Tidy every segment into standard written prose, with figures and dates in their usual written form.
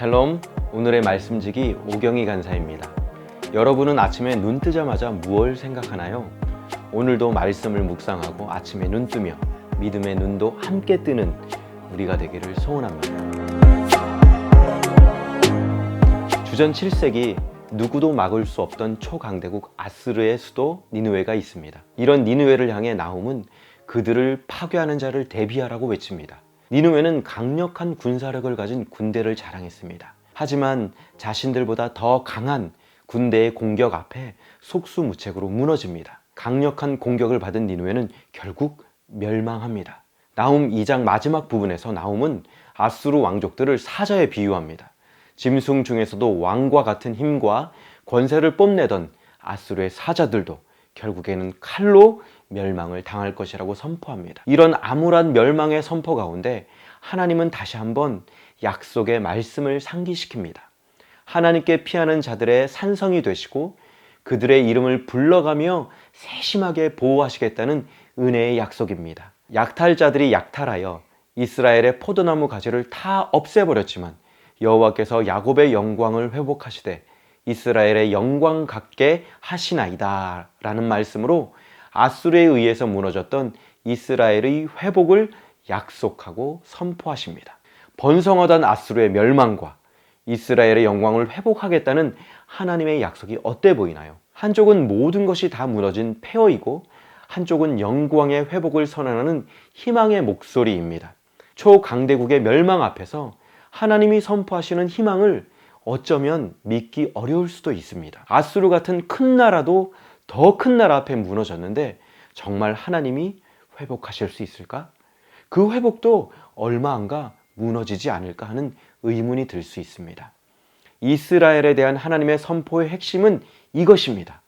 샬롬, 오늘의 말씀지기 오경희 간사입니다. 여러분은 아침에 눈 뜨자마자 무엇을 생각하나요? 오늘도 말씀을 묵상하고 아침에 눈 뜨며 믿음의 눈도 함께 뜨는 우리가 되기를 소원합니다. 주전 7세기 누구도 막을 수 없던 초강대국 아스르의 수도 니느웨가 있습니다. 이런 니느웨를 향해 나훔은 그들을 파괴하는 자를 대비하라고 외칩니다. 니느웨는 강력한 군사력을 가진 군대를 자랑했습니다. 하지만 자신들보다 더 강한 군대의 공격 앞에 속수무책으로 무너집니다. 강력한 공격을 받은 니느웨는 결국 멸망합니다. 나훔 2장 마지막 부분에서 나훔은 아수르 왕족들을 사자에 비유합니다. 짐승 중에서도 왕과 같은 힘과 권세를 뽐내던 아수르의 사자들도 결국에는 칼로 멸망을 당할 것이라고 선포합니다. 이런 암울한 멸망의 선포 가운데 하나님은 다시 한번 약속의 말씀을 상기시킵니다. 하나님께 피하는 자들의 산성이 되시고 그들의 이름을 불러가며 세심하게 보호하시겠다는 은혜의 약속입니다. 약탈자들이 약탈하여 이스라엘의 포도나무 가지를 다 없애버렸지만 여호와께서 야곱의 영광을 회복하시되 이스라엘의 영광 갖게 하시나이다 라는 말씀으로 아수르에 의해서 무너졌던 이스라엘의 회복을 약속하고 선포하십니다. 번성하던 아수르의 멸망과 이스라엘의 영광을 회복하겠다는 하나님의 약속이 어때 보이나요? 한쪽은 모든 것이 다 무너진 폐허이고 한쪽은 영광의 회복을 선언하는 희망의 목소리입니다. 초강대국의 멸망 앞에서 하나님이 선포하시는 희망을 어쩌면 믿기 어려울 수도 있습니다. 아수르 같은 큰 나라도 더 큰 나라 앞에 무너졌는데 정말 하나님이 회복하실 수 있을까? 그 회복도 얼마 안가 무너지지 않을까 하는 의문이 들 수 있습니다. 이스라엘에 대한 하나님의 선포의 핵심은 이것입니다.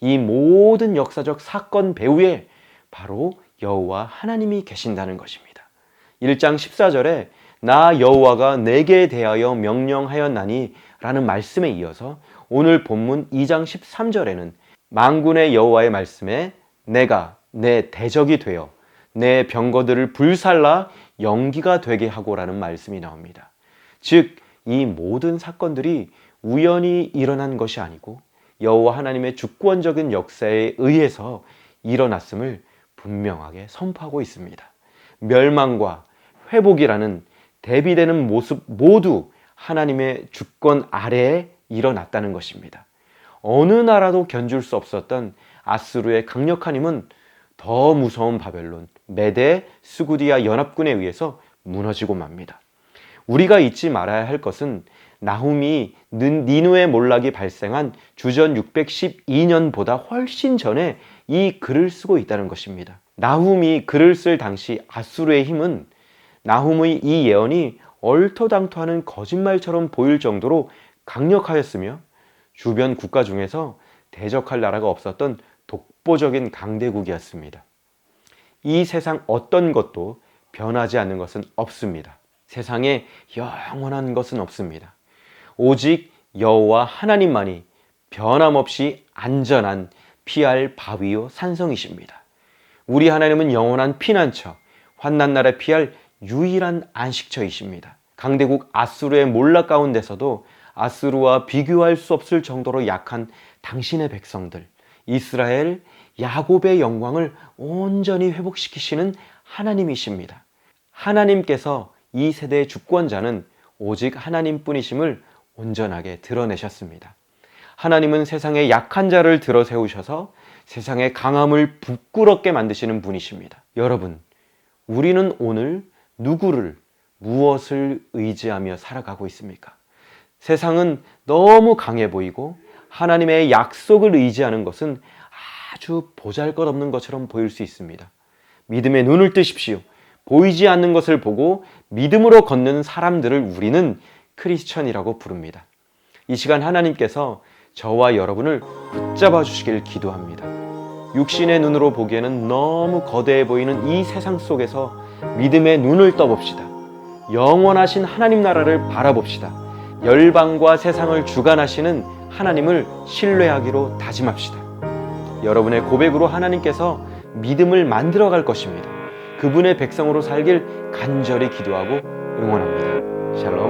이 모든 역사적 사건 배후에 바로 여호와 하나님이 계신다는 것입니다. 1장 14절에 나 여호와가 내게 대하여 명령하였나니 라는 말씀에 이어서 오늘 본문 2장 13절에는 만군의 여호와의 말씀에 내가 내 대적이 되어 내 병거들을 불살라 연기가 되게 하고라는 말씀이 나옵니다. 즉, 이 모든 사건들이 우연히 일어난 것이 아니고 여호와 하나님의 주권적인 역사에 의해서 일어났음을 분명하게 선포하고 있습니다. 멸망과 회복이라는 대비되는 모습 모두 하나님의 주권 아래에 일어났다는 것입니다. 어느 나라도 견줄 수 없었던 아수르의 강력한 힘은 더 무서운 바벨론, 메데, 스구디아 연합군에 의해서 무너지고 맙니다. 우리가 잊지 말아야 할 것은 나훔이 니느웨 몰락이 발생한 주전 612년보다 훨씬 전에 이 글을 쓰고 있다는 것입니다. 나훔이 글을 쓸 당시 아수르의 힘은 나훔의 이 예언이 얼토당토하는 거짓말처럼 보일 정도로 강력하였으며 주변 국가 중에서 대적할 나라가 없었던 독보적인 강대국이었습니다. 이 세상 어떤 것도 변하지 않는 것은 없습니다. 세상에 영원한 것은 없습니다. 오직 여호와 하나님만이 변함없이 안전한 피할 바위요 산성이십니다. 우리 하나님은 영원한 피난처, 환난 날에 피할 유일한 안식처이십니다. 강대국 아수르의 몰락 가운데서도 아수르와 비교할 수 없을 정도로 약한 당신의 백성들, 이스라엘, 야곱의 영광을 온전히 회복시키시는 하나님이십니다. 하나님께서 이 세대의 주권자는 오직 하나님뿐이심을 온전하게 드러내셨습니다. 하나님은 세상의 약한 자를 들어 세우셔서 세상의 강함을 부끄럽게 만드시는 분이십니다. 여러분, 우리는 오늘 누구를, 무엇을 의지하며 살아가고 있습니까? 세상은 너무 강해 보이고 하나님의 약속을 의지하는 것은 아주 보잘것없는 것처럼 보일 수 있습니다. 믿음의 눈을 뜨십시오. 보이지 않는 것을 보고 믿음으로 걷는 사람들을 우리는 크리스천이라고 부릅니다. 이 시간 하나님께서 저와 여러분을 붙잡아 주시길 기도합니다. 육신의 눈으로 보기에는 너무 거대해 보이는 이 세상 속에서 믿음의 눈을 떠봅시다. 영원하신 하나님 나라를 바라봅시다. 열방과 세상을 주관하시는 하나님을 신뢰하기로 다짐합시다. 여러분의 고백으로 하나님께서 믿음을 만들어갈 것입니다. 그분의 백성으로 살길 간절히 기도하고 응원합니다. 샬롬.